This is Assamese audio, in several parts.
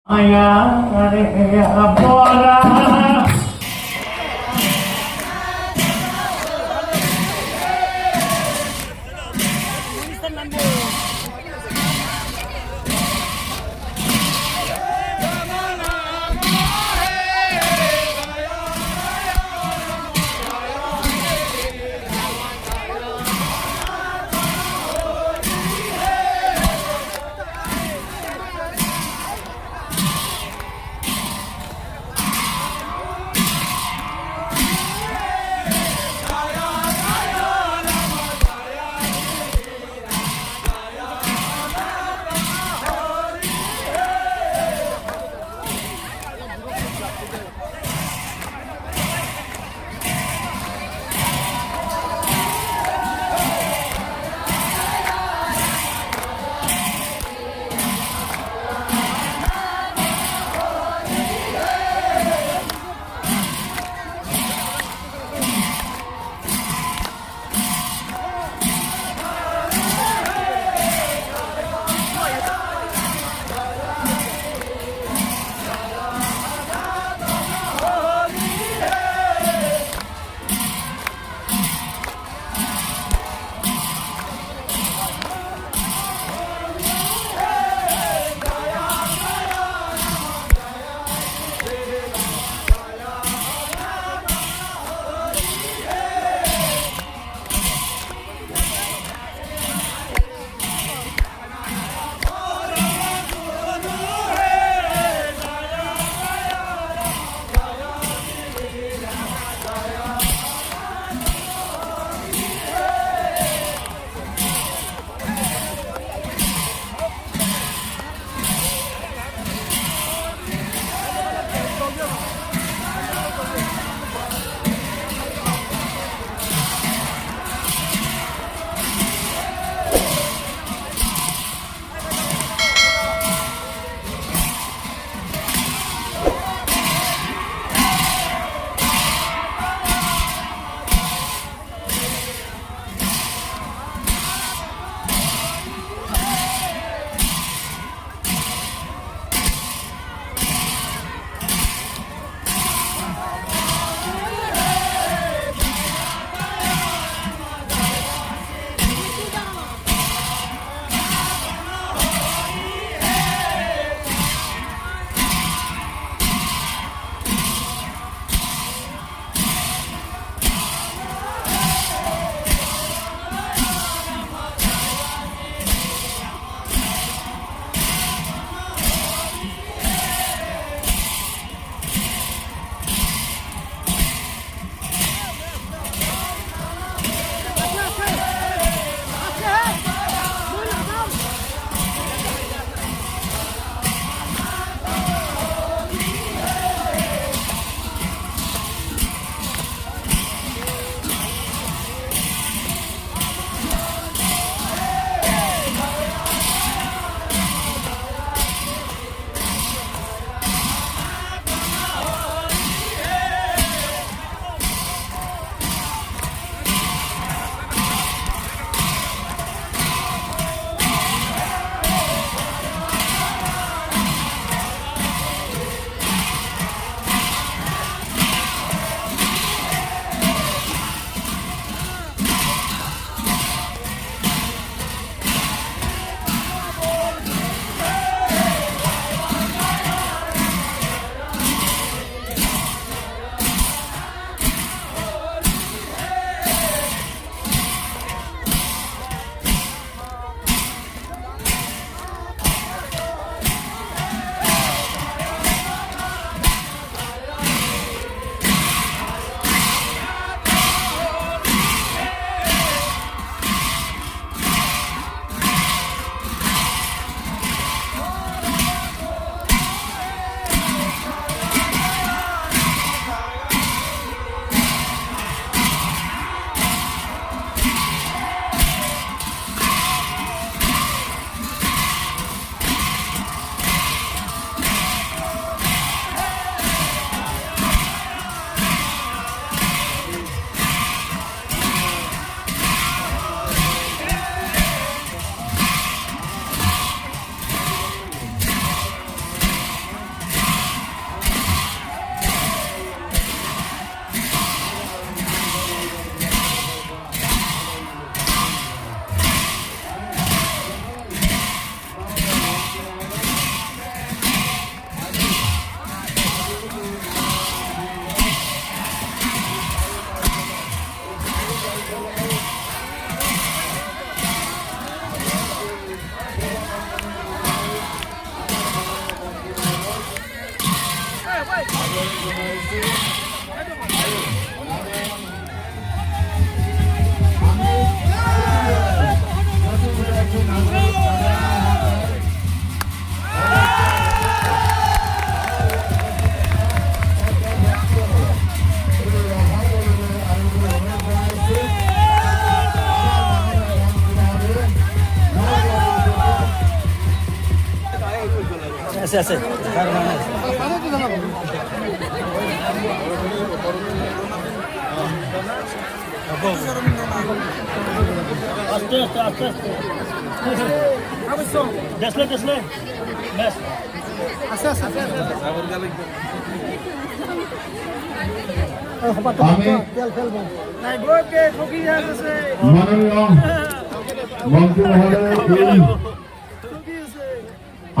Ayah, ayah, bola. আছে আছে আস্তে আস্তে আস্তে আস্তে দেখলে দেখলে ব্যাস আস্তে আস্তে আমি মাননীয় মন্ত্রী মহোদয়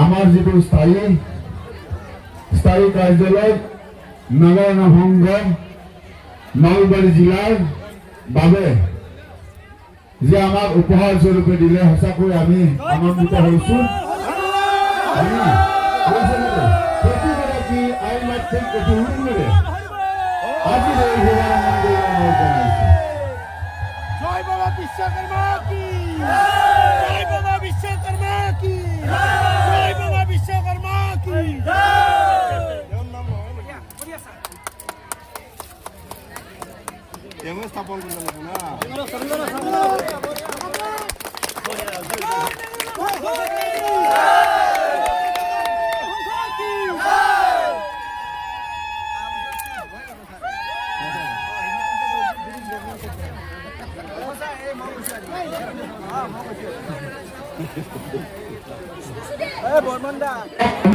আমার যেটো স্থায়ী কাৰ্যালয় নাগাৰা সংঘ নলবাৰী জিলাৰ বাবে যে আমাক উপহাৰ স্বৰূপে দিলে সঁচাকৈ আমি আনন্দিত হৈছো প্ৰতিগৰাকী আইন মাধ্যম এটি উন্নয়নে আজি এই শুভাৰম্ভ জনাইছো জয় বাবা বিশ্বকৰ্মা কি জয় বাবা বিশ্বকৰ্মা কি জয় বাবা বিশ্বকৰ্মা কি স্থাপন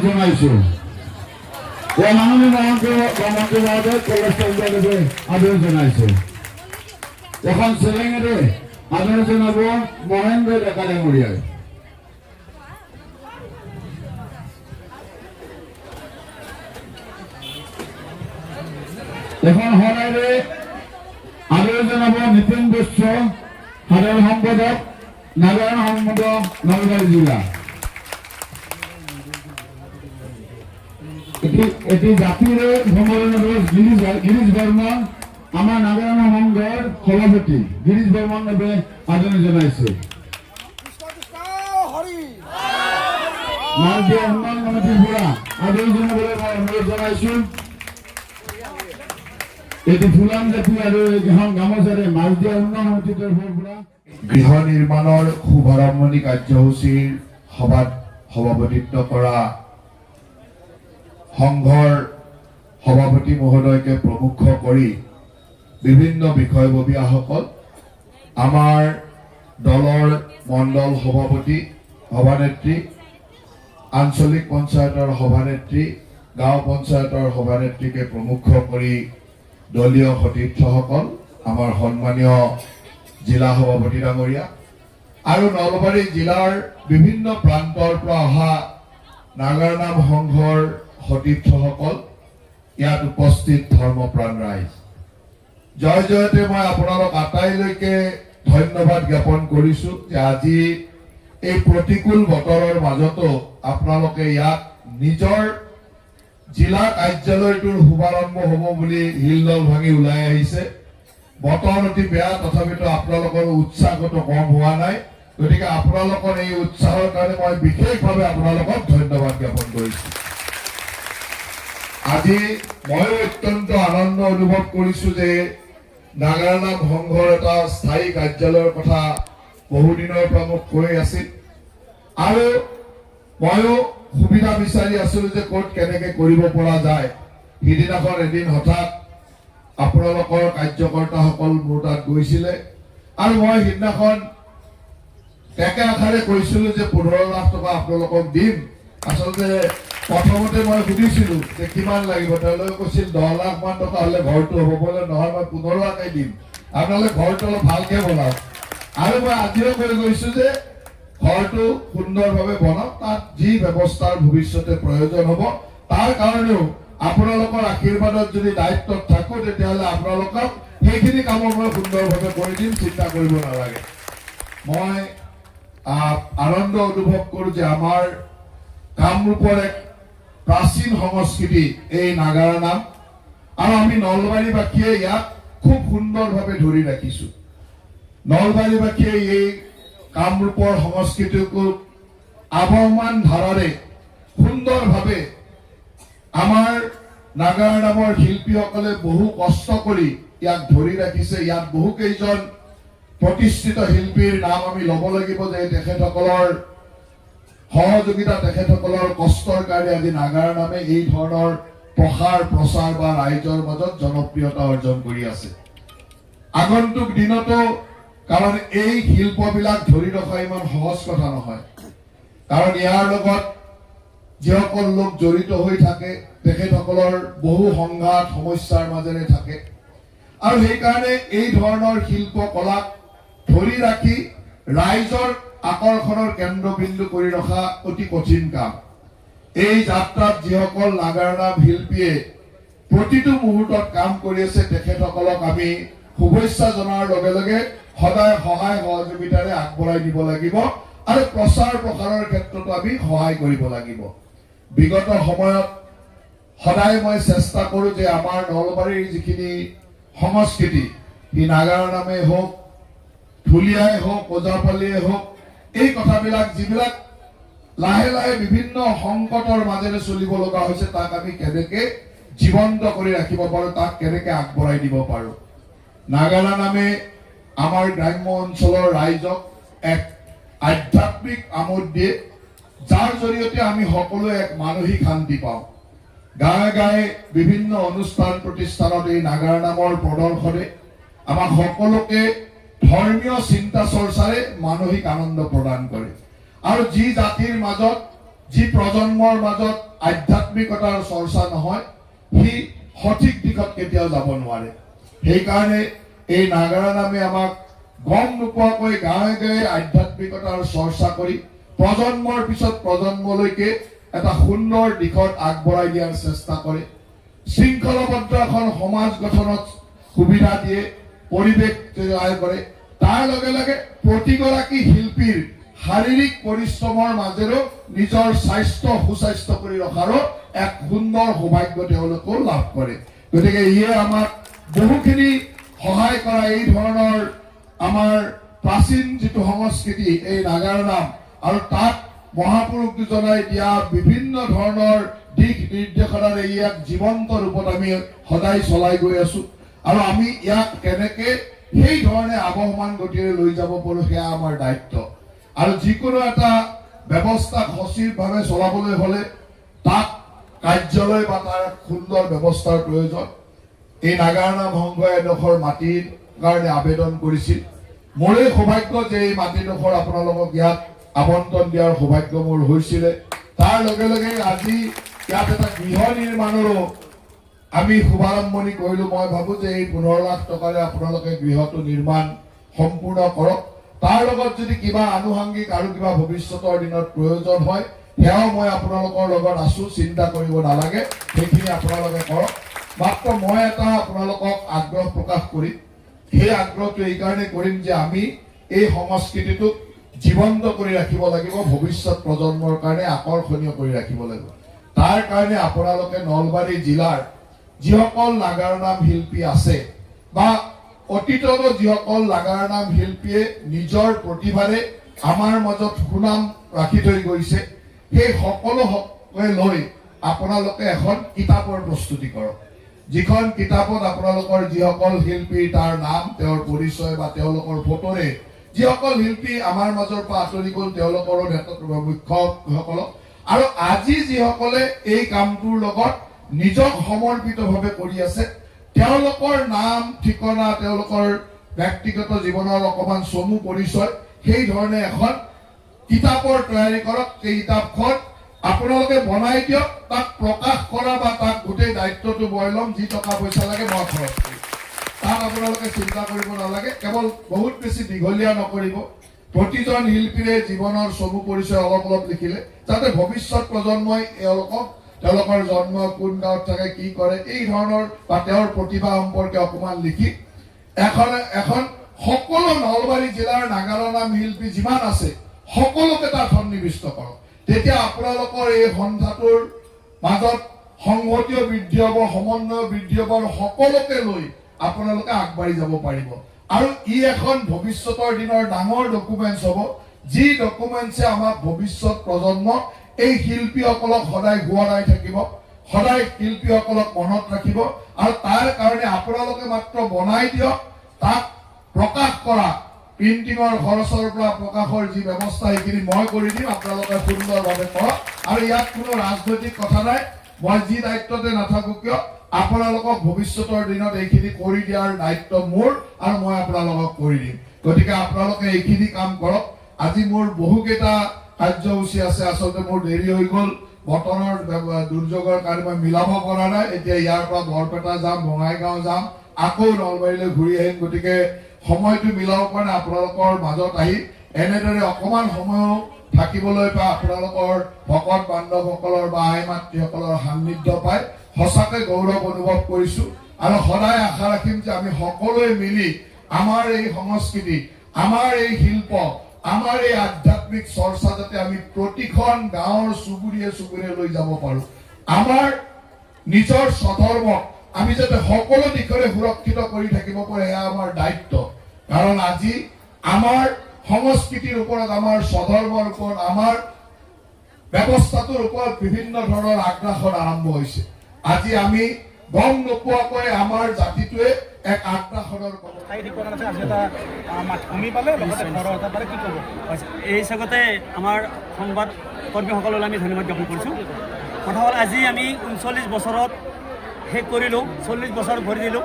জনাইছো মাননীয় মন্ত্ৰী মহোদয় কলেজে আদৰ জনাইছো এখন চেলেঙেৰে আদৰ জনাব মহেন্দ্ৰ ডেকা ডাঙৰীয়াই এখন শৰাইৰে আদৰ জনাব নিতীন বৈশ্য সাধাৰণ সম্পাদক নাগাৰা সংঘ নলবাৰী জিলা এটি জাতিৰে ভ্ৰমণ গিৰিশ বৰ্মন আমাৰ নাগাৰা সংঘৰ সভাপতি গিৰিশ বৰ্মন বাবে আদৰণি জনাইছো মালদীয়া উন্নয়ন কমিটিৰ পৰা আদৰণি জনাবলৈ মই অনুৰোধ জনাইছো এটি ফুলাম জাতি আৰু এখন গামোচাৰে মালদীয়া উন্নয়ন কমিটিৰ তৰফৰ পৰা গৃহ নিৰ্মাণৰ শুভাৰম্ভণি কাৰ্যসূচীৰ সভাত সভাপতিত্ব কৰা সংঘৰ সভাপতি মহোদয়কে প্ৰমুখ কৰি বিভিন্ন বিষয়ববীয়াসকল আমাৰ দলৰ মণ্ডল সভাপতি সভানেত্ৰী আঞ্চলিক পঞ্চায়তৰ সভানেত্ৰী গাঁও পঞ্চায়তৰ সভানেত্ৰীকে প্ৰমুখ কৰি দলীয় সতীৰ্থসকল আমাৰ সন্মানীয় জিলা সভাপতি ডাঙৰীয়া আৰু নলবাৰী জিলাৰ বিভিন্ন প্ৰান্তৰ পৰা অহা নাগাৰা নাম সংঘৰ সতীৰ্থসকল ইয়াত উপস্থিত ধৰ্মপ্ৰাণ ৰাইজ জয় জয়তে মই আপোনালোক আটাইলৈকে ধন্যবাদ জ্ঞাপন কৰিছো যে আজি এই প্ৰতিকূল বতৰৰ মাজতো আপোনালোকে ইয়াত নিজৰ জিলা কাৰ্যালয়টোৰ শুভাৰম্ভ হ'ব বুলি হিলদল ভাঙি ওলাই আহিছে বতৰ অতি বেয়া তথাপিতো আপোনালোকৰ উৎসাহটো কম হোৱা নাই গতিকে আপোনালোকৰ এই উৎসাহৰ কাৰণে মই বিশেষভাৱে আপোনালোকক ধন্যবাদ জ্ঞাপন কৰিছো আজি মই অত্যন্ত আনন্দ অনুভৱ কৰিছো যে নাগাৰা নাম সংঘৰ এটা স্থায়ী কাৰ্যালয়ৰ কথা বহুদিনৰ পৰা মোক কৈ আছিল আৰু ময়ো সুবিধা বিচাৰি আছিলো যে ক'ত কেনেকৈ কৰিব পৰা যায় সিদিনাখন এদিন হঠাৎ আপোনালোকৰ কাৰ্যকৰ্তাসকল মোৰ তাত গৈছিলে আৰু মই সিদিনাখন টেকে আখাৰে কৈছিলো যে 15 লাখ টকা আপোনালোকক দিম আচলতে প্ৰথমতে মই সুধিছিলো যে কিমান লাগিব তেওঁলোকে কৈছিল 10 লাখ মান টকা হলে ঘৰটো হ'ব বলে নহয় মই 15 লাখই দিম আপোনালোকে ঘৰটো অলপ ভালকে বনাওক আৰু মই আজিও কৈ গৈছো যে ঘৰটো সুন্দৰভাৱে বনাওক তাত যি ব্যৱস্থাৰ ভৱিষ্যতে প্ৰয়োজন হ'ব তাৰ কাৰণেও আপোনালোকৰ আশীৰ্বাদত যদি দায়িত্বত থাকো তেতিয়াহ'লে আপোনালোকক সেইখিনি কাম মই সুন্দৰভাৱে কৰি দিম চিন্তা কৰিব নালাগে মই আনন্দ অনুভৱ কৰো যে আমাৰ কামৰূপৰ এক প্ৰাচীন সংস্কৃতি এই নাগাৰা নাম আৰু আমি নলবাৰীবাসীয়ে ইয়াক খুব সুন্দৰভাৱে ধৰি ৰাখিছোঁ। নলবাৰীবাসীয়ে এই কামৰূপৰ সংস্কৃতিকো আৱহমান ধাৰাৰে সুন্দৰভাৱে আমাৰ নাগাৰা নামৰ শিল্পীসকলে বহু কষ্ট কৰি ইয়াক ধৰি ৰাখিছে। ইয়াত বহু কেইজন প্ৰতিষ্ঠিত শিল্পীৰ নাম আমি ল'ব লাগিব যে তেখেতসকলৰ সহযোগিতা, তেখেতসকলৰ কষ্টৰ কাৰণে আজি নাগাৰা নামে এই ধৰণৰ প্ৰচাৰ বা ৰাইজৰ মাজত জনপ্ৰিয়তা অৰ্জন কৰি আছে। আগন্তুক দিনতো, কাৰণ এই শিল্পবিলাক ধৰি ৰখা ইমান সহজ কথা নহয়, কাৰণ ইয়াৰ লগত যিসকল লোক জড়িত হৈ থাকে তেখেতসকলৰ বহু সংঘাত সমস্যাৰ মাজেৰে থাকে, আৰু সেইকাৰণে এই ধৰণৰ শিল্পকলাক ধৰি ৰাখি ৰাইজৰ আকৰ্ষণৰ কেন্দ্ৰবিন্দু কৰি ৰখা অতি কঠিন কাম। এই যাত্ৰাত যিসকল নাগাৰা নাম শিল্পীয়ে প্ৰতিটো মুহূৰ্তত কাম কৰি আছে তেখেতসকলক আমি শুভেচ্ছা জনাৰ লগে লগে সদায় সহায় সহযোগিতাৰে আগবঢ়াই দিব লাগিব আৰু প্ৰচাৰ প্ৰসাৰৰ ক্ষেত্ৰতো আমি সহায় কৰিব লাগিব। বিগত সময়ত সদায় মই চেষ্টা কৰোঁ যে আমাৰ নলবাৰীৰ যিখিনি সংস্কৃতি, ই নাগাৰা নামেই হওক, ঢুলীয়াই হওক, ওজাপালিয়ে হওক, এই কথাবিলাক যিবিলাক লাহে লাহে বিভিন্ন সংকটৰ মাজেৰে চলিব লগা হৈছে তাক আমি কেনেকে জীৱন্ত কৰি ৰাখিব পাৰোঁ, তাক কেনেকে আগবঢ়াই দিব পাৰোঁ। নাগাৰা নামে আমাৰ গ্ৰাম্য অঞ্চলৰ ৰাইজক এক আধ্যাত্মিক আমোদ দিয়ে, যাৰ জৰিয়তে আমি সকলোৱে এক মানসিক শান্তি পাওঁ। গাঁৱে গাঁৱে বিভিন্ন অনুষ্ঠান প্ৰতিষ্ঠানত এই নাগাৰা নামৰ প্ৰদৰ্শনে আমাক সকলোকে ধৰ্মীয় চিন্তা চৰ্চাৰে মানসিক আনন্দ প্ৰদান কৰে। আৰু যি জাতিৰ মাজত, যি প্ৰজন্মৰ মাজত আধ্যাত্মিকতাৰ চৰ্চা নহয়, সি সঠিক দিশত কেতিয়াও যাব নোৱাৰে। সেইকাৰণে এই নাগাৰা নামে আমাক গম নোপোৱাকৈ গাঁৱে গাঁৱে আধ্যাত্মিকতাৰ চৰ্চা কৰি প্ৰজন্মৰ পিছত প্ৰজন্মলৈকে এটা সুন্দৰ দিশত আগবঢ়াই দিয়াৰ চেষ্টা কৰে। শৃংখলাবদ্ধ এখন সমাজ গঠনত সুবিধা দিয়ে, পৰিৱেশ তৈয়াৰ কৰে। তাৰ লগে লগে প্ৰতিগৰাকী শিল্পীৰ শাৰীৰিক পৰিশ্ৰমৰ মাজেৰেও নিজৰ স্বাস্থ্য সুস্বাস্থ্য কৰি ৰখাৰো এক সুন্দৰ সৌভাগ্য তেওঁলোকেও লাভ কৰে। গতিকে ইয়ে আমাক বহুখিনি সহায় কৰা এই ধৰণৰ আমাৰ প্ৰাচীন যিটো সংস্কৃতি, এই নাগাৰা নাম, আৰু তাত মহাপুৰুষ দুজনাই দিয়া বিভিন্ন ধৰণৰ দিশ নিৰ্দেশনাৰে ইয়াক জীৱন্ত ৰূপত আমি সদায় চলাই গৈ আছো, আৰু আমি ইয়াক কেনেকে সেই ধৰণে আৱহমান গতিৰে লৈ যাব পাৰোঁ সেয়া আমাৰ দায়িত্ব। আৰু যিকোনো এটা ব্যৱস্থাক সচিবভাৱে চলাবলৈ হ'লে তাক কাৰ্যালয় বা তাৰ সুন্দৰ ব্যৱস্থাৰ প্ৰয়োজন। এই নাগাৰা নাম সংঘই এডোখৰ মাটিৰ কাৰণে আবেদন কৰিছিল। মোৰে সৌভাগ্য যে এই মাটিডোখৰ আপোনালোকক ইয়াত আবণ্টন দিয়াৰ সৌভাগ্য মোৰ হৈছিলে। তাৰ লগে লগে আজি ইয়াত এটা গৃহ নিৰ্মাণৰো আমি শুভাৰম্ভণি কৰিলোঁ। মই ভাবোঁ যে এই 15 লাখ টকাৰে আপোনালোকে গৃহটো নিৰ্মাণ সম্পূৰ্ণ কৰক। তাৰ লগত যদি কিবা আনুষংগিক আৰু কিবা ভৱিষ্যতৰ দিনত প্ৰয়োজন হয়, সেয়াও মই আপোনালোকৰ লগত আছোঁ, চিন্তা কৰিব নালাগে, সেইখিনি আপোনালোকে কৰক। মাত্ৰ মই এটা আপোনালোকক আগ্ৰহ প্ৰকাশ কৰিম। সেই আগ্ৰহটো এইকাৰণে কৰিম যে আমি এই সংস্কৃতিটোক জীৱন্ত কৰি ৰাখিব লাগিব, ভৱিষ্যত প্ৰজন্মৰ কাৰণে আকৰ্ষণীয় কৰি ৰাখিব লাগিব। তাৰ কাৰণে আপোনালোকে নলবাৰী জিলাৰ যিসকল নাগাৰা নাম শিল্পী আছে বা অতীতত যিসকল নাগাৰা নাম শিল্পীয়ে নিজৰ প্ৰতিভাৰে আমাৰ মাজত সুনাম ৰাখি থৈ গৈছে, সেই সকলোকে লৈ আপোনালোকে এখন কিতাপৰ প্ৰস্তুতি কৰক। যিখন কিতাপত আপোনালোকৰ যিসকল শিল্পী, তাৰ নাম, তেওঁৰ পৰিচয় বা তেওঁলোকৰ ফটোৰে যিসকল শিল্পী আমাৰ মাজৰ পৰা আঁতৰি গ'ল তেওঁলোকৰো মুখ্যসকলক, আৰু আজি যিসকলে এই কামটোৰ লগত নিজক সমৰ্পিতভাৱে কৰি আছে তেওঁলোকৰ নাম, ঠিকনা, তেওঁলোকৰ ব্যক্তিগত জীৱনৰ অকণমান চমু পৰিচয়, সেই ধৰণে এখন কিতাপৰ তৈয়াৰী কৰক। সেই কিতাপখন আপোনালোকে বনাই দিয়ক, তাক প্ৰকাশ কৰা বা তাক গোটেই দায়িত্বটো মই ল'ম। যি টকা পইচা লাগে মই খৰচ কৰিম, তাক আপোনালোকে চিন্তা কৰিব নালাগে। কেৱল বহুত বেছি দীঘলীয়া নকৰিব। প্ৰতিজন শিল্পীৰে জীৱনৰ চমু পৰিচয় অলপ অলপ লিখিলে যাতে ভৱিষ্যত প্ৰজন্মই তেওঁলোকৰ জন্ম কোন গাঁৱত থাকে, কি কৰে, এই ধৰণৰ বা তেওঁৰ প্ৰতিভা সম্পৰ্কে অকণমান লিখি এখন সকলো নলবাৰী জিলাৰ নাগাৰা নাম শিল্পী যিমান আছে সকলোকে তাত সন্নিৱিষ্ট কৰক। তেতিয়া আপোনালোকৰ এই সন্ধাটোৰ মাজত সংহতিও বৃদ্ধি হ'ব, সমন্বয় বৃদ্ধি হ'ব আৰু সকলোকে লৈ আপোনালোকে আগবাঢ়ি যাব পাৰিব। আৰু ই এখন ভৱিষ্যতৰ দিনৰ ডাঙৰ ডকুমেণ্টছ হ'ব, যি ডকুমেণ্টছে আমাক ভৱিষ্যত প্ৰজন্মক এই শিল্পীসকলক সদায় সোঁৱৰাই থাকিব, সদায় শিল্পীসকলক মনত ৰাখিব। আৰু তাৰ কাৰণে আপোনালোকে মাত্ৰ বনাই দিয়ক, তাক প্ৰকাশ কৰা, প্ৰিণ্টিঙৰ খৰচৰ পৰা প্ৰকাশৰ যি ব্যৱস্থা সেইখিনি মই কৰি দিম, আপোনালোকে সুন্দৰভাৱে কৰক। আৰু ইয়াত কোনো ৰাজনৈতিক কথা নাই, মই যি দায়িত্বতে নাথাকো কিয় আপোনালোকক ভৱিষ্যতৰ দিনত এইখিনি কৰি দিয়াৰ দায়িত্ব মোৰ, আৰু মই আপোনালোকক কৰি দিম। গতিকে আপোনালোকে এইখিনি কাম কৰক। আজি মোৰ বহুকেইটা কাৰ্যসূচী আছে, আচলতে মোৰ দেৰি হৈ গ'ল, বতৰৰ দুৰ্যোগৰ কাৰণে মই মিলাব পৰা নাই। এতিয়া ইয়াৰ পৰা বৰপেটা যাম, বঙাইগাঁও যাম, আকৌ নলবাৰীলৈ ঘূৰি আহিম। গতিকে সময়টো মিলাব পৰা নাই। আপোনালোকৰ মাজত আহি এনেদৰে অকমান সময়ো থাকিবলৈ পাই আপোনালোকৰ ভকত বান্ধৱসকলৰ বা আই মাতৃসকলৰ সান্নিধ্য পাই সঁচাকৈ গৌৰৱ অনুভৱ কৰিছো। আৰু সদায় আশা ৰাখিম যে আমি সকলোৱে মিলি আমাৰ এই সংস্কৃতি, আমাৰ এই শিল্প, আমাৰ এই আধ্যাত্মিক চৰ্চা যাতে আমি প্ৰতিখন গাঁৱৰ চুবুৰীয়ে চুবুৰীয়ে লৈ যাব পাৰো। আমাৰ নিজৰ স্বধৰ্মক আমি যাতে সকলো দিশৰে সুৰক্ষিত কৰি থাকিব পাৰো, এয়া আমাৰ দায়িত্ব। কাৰণ আজি আমাৰ সংস্কৃতিৰ ওপৰত, আমাৰ স্বধৰ্মৰ ওপৰত, আমাৰ ব্যৱস্থাটোৰ ওপৰত বিভিন্ন ধৰণৰ আগ্ৰাসন আৰম্ভ হৈছে। আজি আমি গম নোপোৱাকৈ আমাৰ জাতিটোৱে এক আগ্ৰাসনৰ এই স্বাগতে আমাৰ সংবাদ কৰ্মীসকললৈ আমি ধন্যবাদ জ্ঞাপন কৰিছোঁ। কথা হ'ল আজি আমি 39 বছৰত শেষ কৰিলোঁ, 40 বছৰ ভৰি দিলোঁ।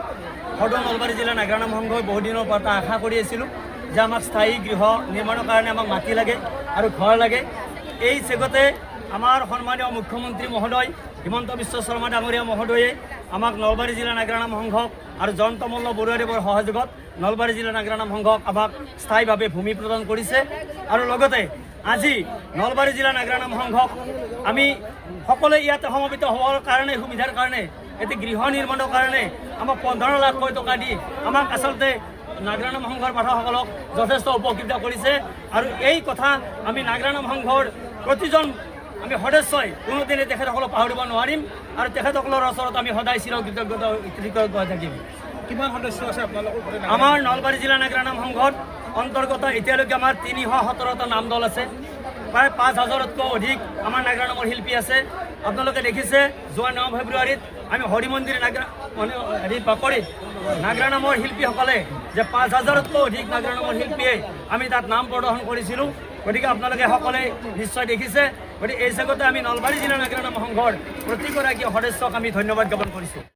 সদৌ নলবাৰী জিলা নাগৰা সংঘই বহুদিনৰ পৰা আশা কৰি আছিলোঁ যে আমাক স্থায়ী গৃহ নিৰ্মাণৰ কাৰণে আমাক মাটি লাগে আৰু ঘৰ লাগে। এই চেগতে আমাৰ সন্মানীয় মুখ্যমন্ত্ৰী মহোদয় হিমন্ত বিশ্ব শৰ্মা ডাঙৰীয়া মহোদয়ে আমাক নলবাৰী জিলা নাগৰা সংঘক আৰু জয়ন্ত মল্ল বৰুৱাদেৱৰ সহযোগত নলবাৰী জিলা নাগৰা সংঘক আমাক স্থায়ীভাৱে ভূমি প্ৰদান কৰিছে। আৰু লগতে আজি নলবাৰী জিলা নাগৰা সংঘক আমি সকলোৱে ইয়াতে সমবেত হোৱাৰ কাৰণে, সুবিধাৰ কাৰণে, এটি গৃহ নিৰ্মাণৰ কাৰণে আমাক 15 লাখ টকা দি আমাক আচলতে নাগৰানাম সংঘৰ পাঠকসকলক যথেষ্ট উপকৃত কৰিছে। আৰু এই কথা আমি নাগৰানাম সংঘৰ প্ৰতিজন আমি সদস্যই কোনোদিনে তেখেতসকলক পাহৰিব নোৱাৰিম, আৰু তেখেতসকলৰ ওচৰত আমি সদায় কৃতজ্ঞ হৈ থাকিম। কিমান সদস্য আছে আপোনালোকৰ? আমাৰ নলবাৰী জিলা নাগৰানাম সংঘত অন্তৰ্গত এতিয়ালৈকে আমাৰ 317টা নাম দল আছে। প্ৰায় 5000তকৈ অধিক আমাৰ নাগৰানামৰ শিল্পী আছে। আপোনালোকে দেখিছে যোৱা 9 ফেব্ৰুৱাৰীত আমি হৰি মন্দিৰ বাকৰিত নাগৰানামৰ শিল্পীসকলে যে 5000তকৈ অধিক নাগৰানামৰ শিল্পীয়ে আমি তাত নাম প্ৰদৰ্শন কৰিছিলোঁ। গতিকে আপোনালোকে সকলোৱে নিশ্চয় দেখিছে। গতিকে এই চেগতে আমি নলবাৰী জিলা নাগৰানাম সংঘৰ প্ৰতিগৰাকী সদস্যক আমি ধন্যবাদ জ্ঞাপন কৰিছোঁ।